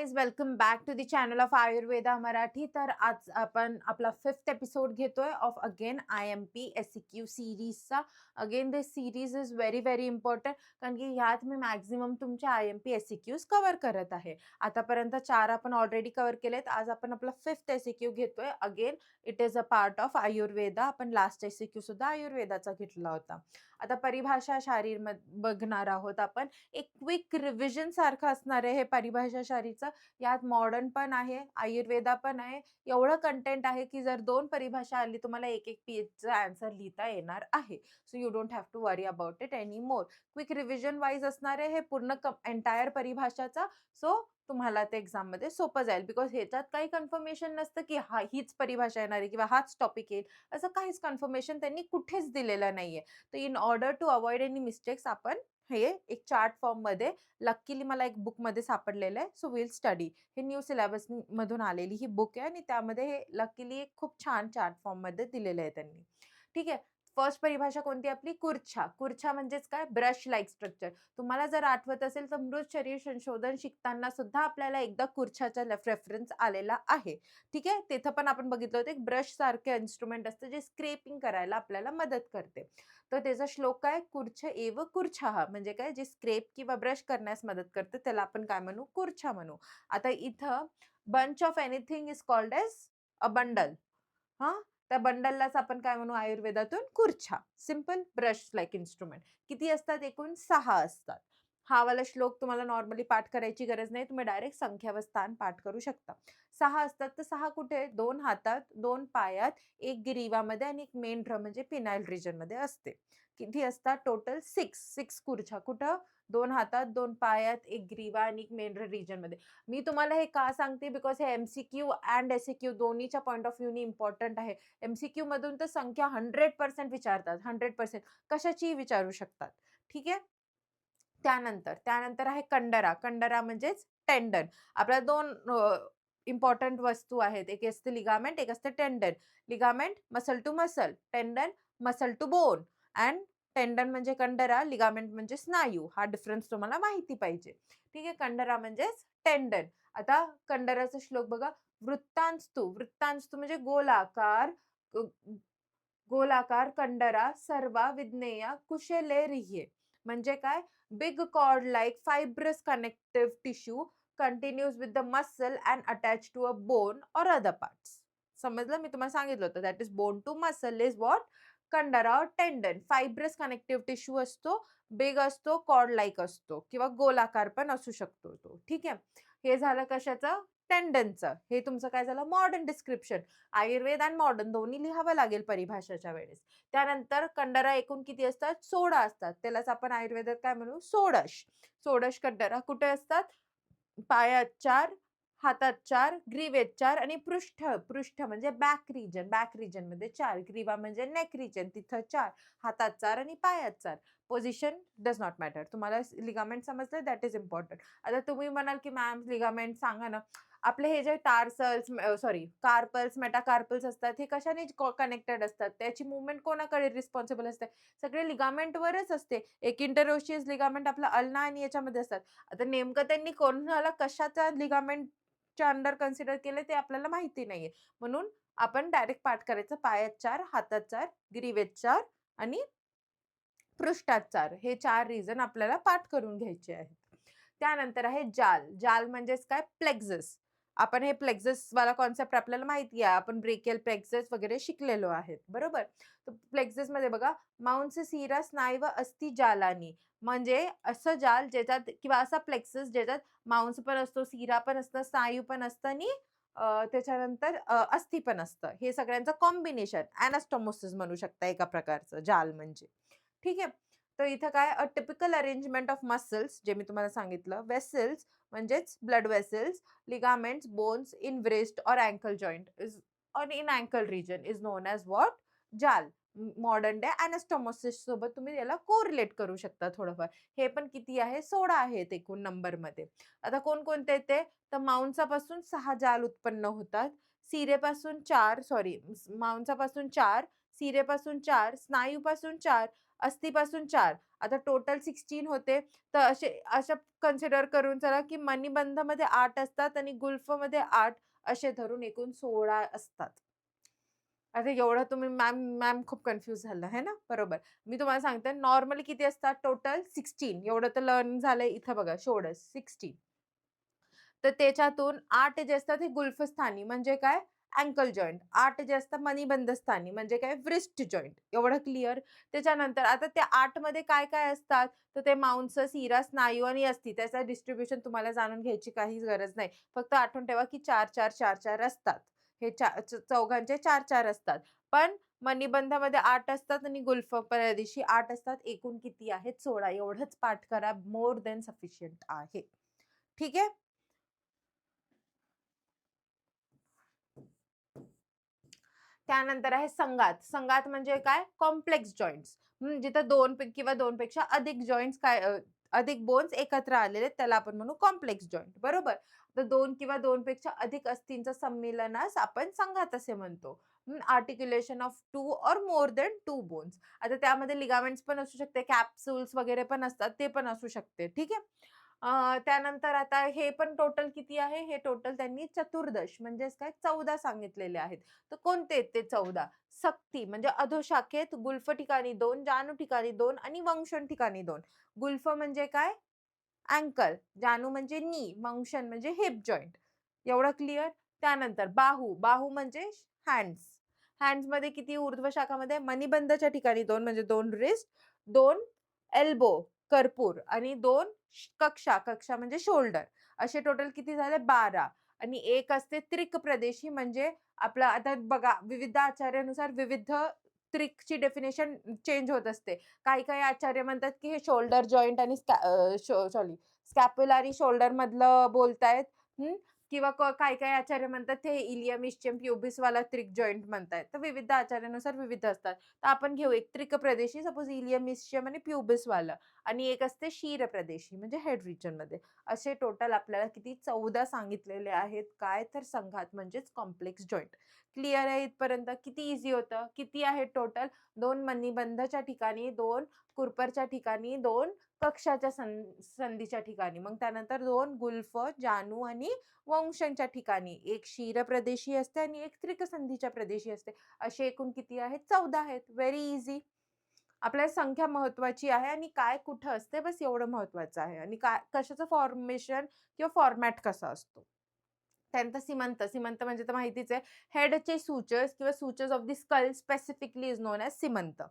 guys, welcome back to the channel of Ayurveda Marathi. तर आज आपण आपला 5th एपिसोड घेतोय ऑफ अगेन IMP SEQ सीरीजचा. Again this series is very very important, कारण की ह्यात मी मॅक्झिमम तुमचे IMP SEQs कव्हर करत आहे. आतापर्यंत 4 आपण ऑलरेडी कव्हर केलेत. आज आपण आपला 5th SEQ घेतोय. Again it is a part of Ayurveda. आपण लास्ट SEQ सुद्धा आयुर्वेदाचा घेतला होता. आता परिभाषा शारीर बघणार आहोत आपण. एक क्विक रिव्हिजन सारखं असणार आहे हे परिभाषा शारीचं. यात मॉडर्न पण आहे, आयुर्वेदा पण आहे. एवढं कंटेंट आहे की जर 2 परिभाषा आली तुम्हाला एक पेजचा आन्सर लिहिता येणार आहे. So you don't have to worry about it any more. Quick revision wise असणार आहे हे पूर्ण एंटायर परिभाषाचा. सो तुम्हाला ते एक्झाममध्ये सोपं जाईल, बिकॉज ह्याच्यात काही कन्फर्मेशन नसतं की हीच परिभाषा येणार आहे किंवा हाच टॉपिक येईल. असं काहीच कन्फर्मेशन त्यांनी कुठेच दिलेलं नाहीये. तर in order to avoid any mistakes आपण हे एक चार्ट फॉर्ममध्ये, लकीली मला एक बुकमध्ये सापडलेलं आहे. So will study. हे न्यू सिलेबस मधून आलेली ही बुक आहे आणि त्यामध्ये हे लकीली एक खूप छान चार्ट फॉर्ममध्ये दिलेलं आहे त्यांनी. ठीक आहे. फर्स्ट परिभाषा कोणती आपली? कुर्छा. कुर्छा म्हणजेच काय? Brush like structure. तुम्हाला जर आठवत असेल तर मृत शरीर संशोधन शिकताना सुद्धा आपल्याला एकदा कुर्छाचा रेफरन्स आलेला आहे. ठीक आहे. तिथं पण आपण बघितलं होतं एक ब्रश सारखे इन्स्ट्रुमेंट असतं जे स्क्रेपिंग करायला आपल्याला मदत करते. तर त्याचा श्लोक काय? कुर्छ एव कुर्छः, म्हणजे काय? जे स्क्रेप किंवा ब्रश करण्यास मदत करते त्याला आपण काय म्हणू? कुर्छा म्हणू. आता इथं bunch of anything is called as a bundle. हां, त्या बंडललाच आपण काय म्हणू आयुर्वेदातून? कुर्छा. Simple brush like instrument. किती असतात? एकूण 6 असतात. हा वाला श्लोक तुम्हाला नॉर्मली पाठ करायची गरज नाही. तुम्ही डायरेक्ट संख्या व स्थान पाठ करू शकता. 6 असतात तर 6 कुठे? 2 हातात, 2 पायात, 1 ग्रीवामध्ये आणि 1 मेंढ्र म्हणजे पिनाइल रिजनमध्ये असते. किती असतात? टोटल 6 कुर्छा. कुठं? 2 हातात, 2 पायात, 1 ग्रीवा आणि 1 मेंढ्र रिजनमध्ये. मी तुम्हाला हे का सांगते? बिकॉज हे MCQ अँड SEQ दोन्हीच्या पॉइंट ऑफ व्ह्यूनी इम्पॉर्टंट आहे. MCQ मधून तर संख्या 100% विचारतात. 100% कशाचीही विचारू शकतात. ठीक आहे. त्यानंतर आहे कंडरा. कंडरा म्हणजेच टेंडन. आपल्या 2 इम्पॉर्टंट वस्तू आहेत. एक असते लिगामेंट, एक असते टेंडन. लिगामेंट मसल टू मसल, टेंडन मसल टू बोन. अँड टेंडन म्हणजे कंडरा, लिगामेंट म्हणजे स्नायू. हा डिफरन्स तुम्हाला माहिती पाहिजे. ठीक आहे. कंडरा म्हणजेच टेंडन. आता कंडराचा श्लोक बघा. वृत्तांस्तु. वृत्तांस्तु म्हणजे गोलाकार, गोलाकार कंडरा सर्वा विज्ञेया कुशले रिह्ये. म्हणजे काय? Big cord like fibrous connective tissue continues with the muscle and attached to a bone or other parts. समजलं? मी तुम्हाला सांगितलं होतं that is bone to muscle is what? कंडरा और टेंडन. फायब्रस कनेक्टिव्ह टिश्यू असतो, बिग असतो, कॉर्ड लाईक असतो किंवा गोलाकार पण असू शकतो तो. ठीक आहे. हे झालं कशाचं? टेंडनचं. हे तुमचं काय झालं? Modern description. आयुर्वेद आणि मॉडर्न दोन्ही लिहावं लागेल परिभाषाच्या वेळेस. त्यानंतर कंडरा एकूण किती असतात? 16 असतात. त्यालाच आपण आयुर्वेदात काय म्हणू? षोडश. षोडश कंडरा कुठे असतात? पायात 4, हातात 4, ग्रीवेत 4 आणि पृष्ठ. पृष्ठ म्हणजे बॅक रिजन. बॅक रिजनमध्ये 4. ग्रीवा म्हणजे नेक रिजन. तिथं 4. हातात 4 आणि पायात 4. Position does not matter. तुम्हाला लिगामेंट समजलं? That is important. आता तुम्ही म्हणाल की मॅम लिगामेंट सांगा ना. आपले हे जे टार्सल्स कार्पल्स, मेटाकार्पल्स असतात हे कशाने कनेक्टेड असतात? त्याची मूव्हमेंट कोणाकडे रिस्पॉन्सिबल असते? सगळे लिगामेंटवरच असते. एक इंटरओशियस लिगामेंट आपला अल्ना आणि याच्यामध्ये असतात. आता नेमकं त्यांनी कोणाला कशाच्या लिगामेंटच्या अंडर कन्सिडर केले ते आपल्याला माहिती नाहीये. म्हणून आपण डायरेक्ट पाठ करायचं. पायात 4, हातात 4, ग्रीवेत 4 आणि पृष्ठात 4. हे 4 रिजन आपल्याला पाठ करून घ्यायचे आहेत. त्यानंतर आहे जाल. जाल म्हणजेच काय? प्लेक्झस. आपण हे प्लेक्झस वाला कॉन्सेप्ट आपल्याला माहिती आहे. आपण ब्रेकियल प्लेक्झस वगैरे शिकलेलो आहेत. बरोबर? तर प्लेक्झसमध्ये बघा, मांस सिरा स्नायू व अस्थि जालानी. म्हणजे असं जाल ज्याच्यात किंवा असा प्लेक्सस ज्याच्यात मांस पण असतो, सिरा पण असतं, स्नायू पण असतं आणि त्याच्यानंतर अस्थि पण असतं. हे सगळ्यांचं कॉम्बिनेशन अॅनास्टोमोसिस म्हणू शकता एका प्रकारचं जाल म्हणजे. ठीक आहे. तर इथं काय? A typical arrangement of muscles, जे मी तुम्हाला सांगितलं. वेसल्स म्हणजेच blood vessels, ligaments, bones in wrist और अँकल जॉइंट इज और in ankle region is known as what? जाल. मॉडर्न डे अॅनास्टोमोसिस सोबत तुम्ही याला कोरिलेट करू शकता थोडंफार. हे पण किती आहे? 16 आहेत एकूण नंबरमध्ये. आता कोणकोणते येते? तर मांसापासून 6 जाल उत्पन्न होतात. सिरेपासून 4 मांसापासून 4, सिरेपासून 4, स्नायूपासून 4, अस्थिपासून 4. आता टोटल 16 होते. तर अशा कन्सिडर करून चला, की मणिबंधमध्ये 8 असतात आणि गुल्फमध्ये 8 असे धरून एकूण 16 असतात. आता एवढं तुम्ही मॅम मॅम खूप कन्फ्यूज झालं आहे ना? बरोबर. मी तुम्हाला सांगते नॉर्मली किती असतात टोटल 16 एवढं तर लर्न झालंय इथं बघा शोल्डर्स 16. तर त्याच्यातून 8 जे असतात हे गुल्फस्थानी म्हणजे काय? Uncle joint. 8 जे असतात मणिबंध स्थानी म्हणजे काय? Wrist joint. एवढं क्लिअर. त्याच्यानंतर आता त्या 8 मध्ये काय-काय असतात? तर ते मांस, शिरा, स्नायू आणि अस्थी. त्याचं डिस्ट्रिब्युशन तुम्हाला जाणून घ्यायची काहीच गरज नाही. फक्त आठवून ठेवा की 4-4, 4-4 असतात. हे चौघांचे 4-4 असतात. पण मणिबंधामध्ये 8 असतात आणि गुल्फ दिवशी 8 असतात. एकूण किती आहेत? 16 एवढंच पाठ करा. मोर दॅन सफिशियंट आहे. ठीक आहे? त्यानंतर आहे संघात. संघात म्हणजे काय? Complex joints. जिथं 2 किंवा 2 पेक्षा अधिक जॉइंट्स अधिक बोन्स एकत्र आलेले आहेत, त्याला आपण म्हणू कॉम्प्लेक्स जॉइंट. बरोबर? तर 2 किंवा 2 पेक्षा अधिक अस्थींचं संमेलनास आपण संघात असे म्हणतो. Articulation of 2 or more than 2 bones. आता त्यामध्ये लिगामेंट्स पण असू शकते, कॅप्सूल्स वगैरे पण असतात, ते पण असू शकते. ठीक आहे? त्यानंतर आता हे पण टोटल किती आहे? हे टोटल त्यांनी चतुर्दश म्हणजेच काय 14 सांगितलेले आहेत. तर कोणते आहेत ते 14? सक्ती म्हणजे अधोशाखेत गुल्फ ठिकाणी 2, जानू ठिकाणी 2 आणि वंशन ठिकाणी 2. गुल्फ म्हणजे काय? अँकल, जानू म्हणजे नी, वंशन म्हणजे हिप जॉइंट. एवढं क्लिअर? त्यानंतर बाहू, बाहू म्हणजे हँड्स. हँड्समध्ये किती ऊर्ध्व शाखामध्ये मणिबंधाच्या ठिकाणी 2 म्हणजे 2 रिस्ट, 2 एल्बो, करपूर आणि 2 कक्षा, कक्षा म्हणजे शोल्डर. असे टोटल किती झाले? 12 आणि एक असते त्रिक प्रदेशी म्हणजे आपलं आता बघा विविध आचार्यानुसार विविध त्रिकची डेफिनेशन चेंज होत असते. काही-काही आचार्य म्हणतात, की हे शोल्डर जॉइंट आणि सॉरी स्कॅप्युलरी शोल्डर मधलं बोलतायत. हं. किंवा काही-काही आचार्य म्हणतात ते इलियम, इस्चियम, प्युबिसवाला त्रिक जॉइंट म्हणतायत. तर विविध आचार्यानुसार विविध असतात. तर आपण घेऊ एक त्रिक प्रदेशी सपोज इलियम, इस्चियम आणि प्युबिसवालं आणि एक असते शीर प्रदेशी म्हणजे हेड रिजनमध्ये. असे टोटल आपल्याला किती 14 सांगितलेले आहेत. काय तर संघात म्हणजेच कॉम्प्लेक्स जॉइंट. क्लिअर आहे इथपर्यंत? किती ईझी होतं? किती आहे टोटल? 2 मणिबंधाच्या ठिकाणी, 2 कुरपरच्या ठिकाणी, 2 कक्षाच्या संधीच्या ठिकाणी. मग त्यानंतर 2 गुल्फ, जानू आणि वंशनच्या ठिकाणी. एक क्षीरप्रदेशी असते आणि एक त्रिकसंधीच्या प्रदेशी असते. असे एकूण किती आहेत? 14 आहेत. Very easy. आपल्याला संख्या महत्वाची आहे आणि काय कुठं असते बस एवढं महत्वाचं आहे आणि काय कशाचं फॉर्मेशन किंवा फॉर्मॅट कसा असतो. त्यानंतर सीमंत. सीमंत म्हणजे तर माहितीच आहे. हेडचे सूचर्स किंवा sutures of the skull specifically is known as सीमंत.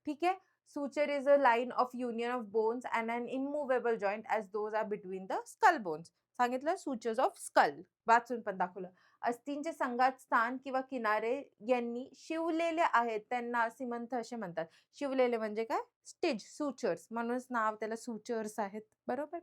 ठीक आहे. Suture is a line of union of bones and an immovable joint as those are between the skull bones. सांगितलं sutures of skull. वाचून पण दाखवलं. अस्थींचे संघात स्थान किंवा किनारे यांनी शिवलेले आहेत त्यांना सीमंत असे म्हणतात. शिवलेले म्हणजे काय? स्टिच, सुचर्स म्हणूनच नाव त्याला सुचर्स आहेत. बरोबर?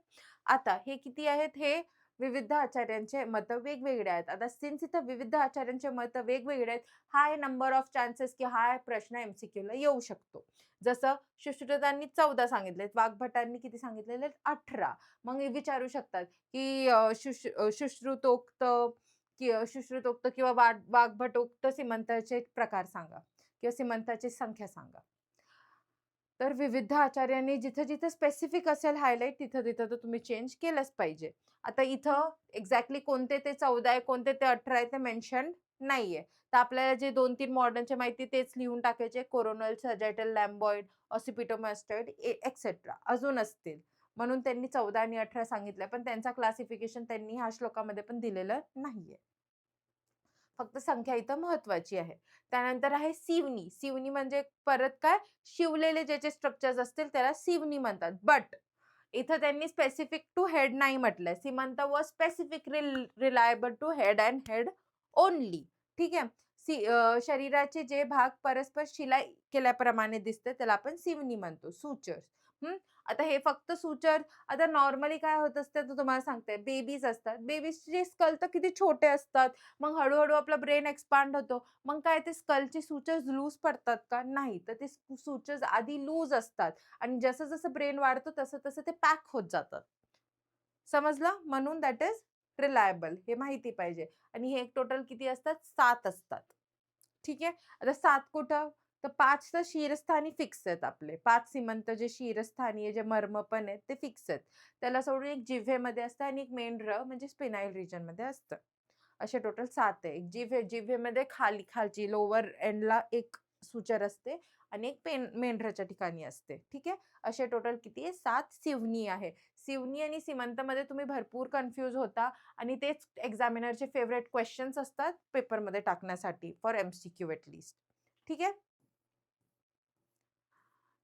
आता हे किती आहेत? हे विविध आचार्यांचे मतं वेगवेगळे आहेत. आता सिन्स इथं विविध आचार्यांचे मतं वेगवेगळे आहेत, हाय नंबर ऑफ चान्सेस की हा प्रश्न एम-सी-क्यूला येऊ शकतो. जसं सुश्रुतांनी 14 सांगितलेत, वाग्भटांनी किती सांगितलेले आहेत? 18. मग हे विचारू शकतात, की सुश्रुतोक्त सुश्रुतोक्त किंवा वाग्भटोक्त सीमंताचे प्रकार सांगा किंवा सीमंताची संख्या सांगा. तर विविध आचार्यांनी जिथं-जिथं स्पेसिफिक असेल हायलाइट तिथं-तिथं तर तुम्ही चेंज केलंच पाहिजे. आता इथं एक्झॅक्टली कोणते ते 14 आहे, कोणते ते 18 आहे ते मेन्शन नाहीये. तर आपल्याला जे 2-3 मॉडर्नचे माहिती तेच लिहून टाकायचे. कोरोनल, सॅजिटल, लॅम्बॉइड, ऑसिपिटोमास्टॉइड एक्सेट्रा अजून असतील. म्हणून त्यांनी 14 आणि 18 सांगितलं. पण त्यांचा क्लासिफिकेशन त्यांनी ह्या श्लोकामध्ये पण दिलेलं नाहीये. फक्त संख्या इथं महत्वाची आहे. त्यानंतर आहे सिवनी. सिवनी म्हणजे परत काय? शिवलेले ज्याचे स्ट्रक्चर्स असतील त्याला सिवनी म्हणतात. बट इथं त्यांनी स्पेसिफिक टू हेड नाही म्हटलंय. सीमंत was specific reliable to head and head only. ठीक आहे. शरीराचे जे भाग परस्पर शिलाई केल्याप्रमाणे दिसते त्याला आपण सिवनी म्हणतो. सूचर्स. आता हे फक्त सूचर आता नॉर्मली काय होत असतं तर तुम्हाला सांगते बेबीज असतात. बेबीजचे स्कल तर किती छोटे असतात. मग हळू-हळू आपला ब्रेन एक्सपांड होतो. मग काय ते स्कलचे सूचर्स लूज पडतात का? नाही. तर ते सूचर्स आधी लूज असतात आणि जसं-जसं ब्रेन वाढतो तसं-तसं ते पॅक होत जातात. समजलं? म्हणून दॅट इज रिलायबल हे माहिती पाहिजे आणि हे टोटल किती असतात? 7 असतात. ठीक आहे. आता 7 कुठं? तर 5 तर शीरस्थानी फिक्स आहेत आपले. 5 सीमंत जे शीरस्थानी आहे, जे मर्म पण आहेत ते फिक्स आहेत. त्याला सोडून एक जिव्हेमध्ये असतं आणि एक मेंढरं म्हणजे स्पिनायल रिजनमध्ये असतं. असे टोटल 7 आहे. एक जिव्हेमध्ये खालची लोवर एंडला एक सुचर असते आणि एक मेंढराच्या ठिकाणी असते. ठीक आहे. असे टोटल किती आहे? 7 सिवनी आहे. सिवनी आणि सीमंतमध्ये तुम्ही भरपूर कन्फ्यूज होता आणि तेच एक्झामिनरचे फेव्हरेट क्वेश्चन्स असतात पेपरमध्ये टाकण्यासाठी फॉर एम-सी-क्यू एट लीस्ट. ठीक आहे.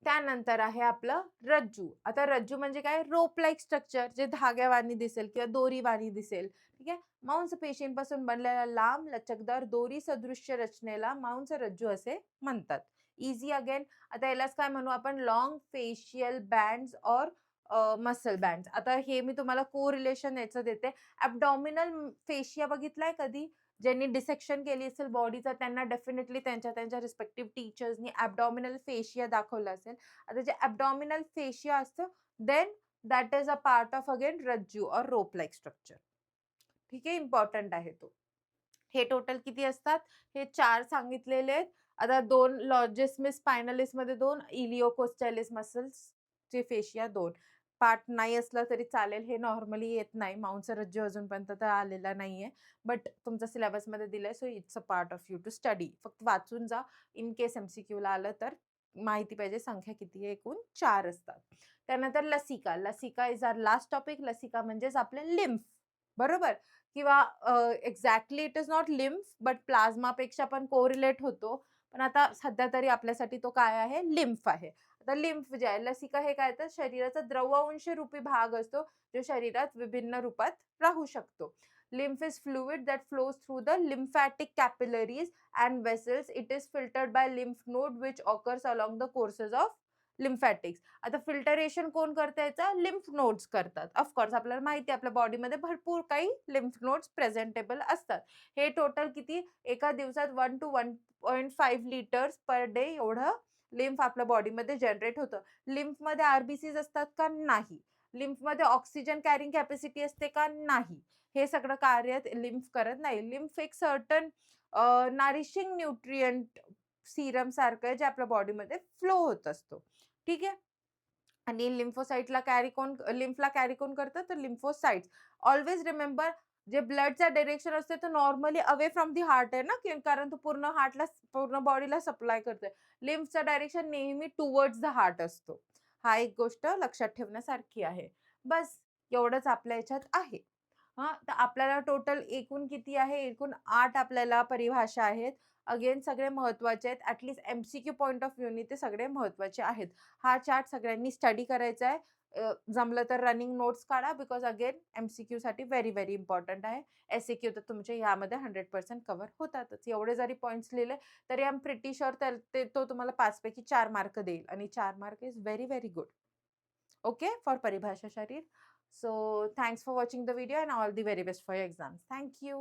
त्यानंतर आहे आपलं रज्जू. आता रज्जू म्हणजे काय? रोप लाइक स्ट्रक्चर जे धाग्यावानी दिसेल किंवा दोरीवानी दिसेल. ठीक आहे. मांसपेशींपासून बनलेल्या लांब, लचकदार दोरी सदृश्य रचनेला मांसरज्जू असे म्हणतात. Easy again. आता यालाच काय म्हणू आपण? Long facial bands or muscle bands. आता हे मी तुम्हाला कोरिलेशन याचं देते. ॲब्डॉमिनल फेशिया बघितलाय कधी? ज्यांनी डिसेक्शन केली असेल बॉडीचा त्यांना डेफिनेटली त्यांच्या रिस्पेक्टिव्ह टीचर्सनी ॲब्डॉमिनल फेशिया दाखवलं असेल. आता जे ॲब्डॉमिनल फेशिया असतं, then that is a part of again रज्जू ऑर रोप लाइक स्ट्रक्चर. ठीक आहे, इम्पॉर्टंट आहे तो. हे टोटल किती असतात? हे 4 सांगितलेले आहेत. आता 2 लॉन्जिस्मस स्पायनलिसमध्ये 2, इलिओकोस्टालिस मसल्सचे फेशिया 2. पार्ट नाही असला तरी चालेल. हे नॉर्मली येत नाही. मांसरज्जू अजूनपर्यंत तर आलेला नाहीये. बट तुमच्या सिलेबसमध्ये दिलंय so it's a part of you to study. फक्त वाचून जा. इन केस एम-सी-क्यूला आलं तर माहिती पाहिजे संख्या किती आहे? एकूण 4 असतात. त्यानंतर लसिका. लसिका इज आवर लास्ट टॉपिक. लसिका म्हणजेच आपले लिम्फ. बरोबर? किंवा exactly it is not lymph but प्लाझ्मापेक्षा पण कोरिलेट होतो. पण आता सध्या तरी आपल्यासाठी तो काय आहे? लिम्फ आहे. आता लिम्फ जे आहे, लसिका हे काय तर शरीराचा द्रवअंश रूपी भाग असतो, जो शरीरात विभिन्न रूपात राहू शकतो. Lymph is fluid that flows through the lymphatic capillaries and vessels. It is filtered by lymph node which occurs along the courses of lymphatics. आता फिल्टरेशन कोण करतं याचं? लिम्फ नोड्स करतात. ऑफकोर्स आपल्याला माहिती आहे आपल्या बॉडीमध्ये भरपूर काही लिम्फ नोड्स प्रेझेंटेबल असतात. हे टोटल किती? एका दिवसात 1 to 1.5 लिटर्स पर डे एवढं लिम्फ आपल्या बॉडीमध्ये जनरेट होतं. लिम्फमध्ये आर-बी-सीज असतात का? नाही. लिम्फमध्ये ऑक्सिजन कॅरिंग कॅपॅसिटी असते का? नाही. हे सगळं कार्य लिम्फ करत नाही. लिम्फ एक सर्टन नरिशिंग न्यूट्रिएंट सीरम सारखं आहे, जे आपल्या बॉडीमध्ये फ्लो होत असतो. ठीक आहे. आणि लिम्फला कॅरी कोण करतं? तर लिम्फोसाइट्स. ऑल्वेज रिमेंबर जे ब्लडचा डायरेक्शन असते तो normally away from the heart आहे ना, कारण तो पूर्ण बॉडीला सप्लाय करतोय. लिम्फचा डायरेक्शन नेहमी टुवर्ड्स द हार्ट असतो. हा एक गोष्ट लक्षात ठेवण्यासारखी आहे. बस एवढंच आपल्या ह्याच्यात आहे. हां, तर आपल्याला टोटल एकूण किती आहे? एकूण 8 आपल्याला परिभाषा आहेत. अगेन सगळे महत्त्वाचे आहेत. At least MCQ point of व्ह्यूनी ते सगळे महत्त्वाचे आहेत. हा चार्ट सगळ्यांनी स्टडी करायचा आहे. जमलं तर रनिंग नोट्स काढा बिकॉज अगेन एम-सी-क्यूसाठी व्हेरी, व्हेरी इम्पोर्टंट आहे. एस-ए-क्यू तर तुमचे ह्यामध्ये 100% कव्हर होतातच. एवढे जरी पॉइंट्स लिहिले तरी आय एम प्रिटी शुअर तो तुम्हाला 5 पैकी 4 मार्क देईल आणि 4 mark is very, very good. Okay for परिभाषा शरीर. So thanks for watching the video and all the very best for your exams. Thank you.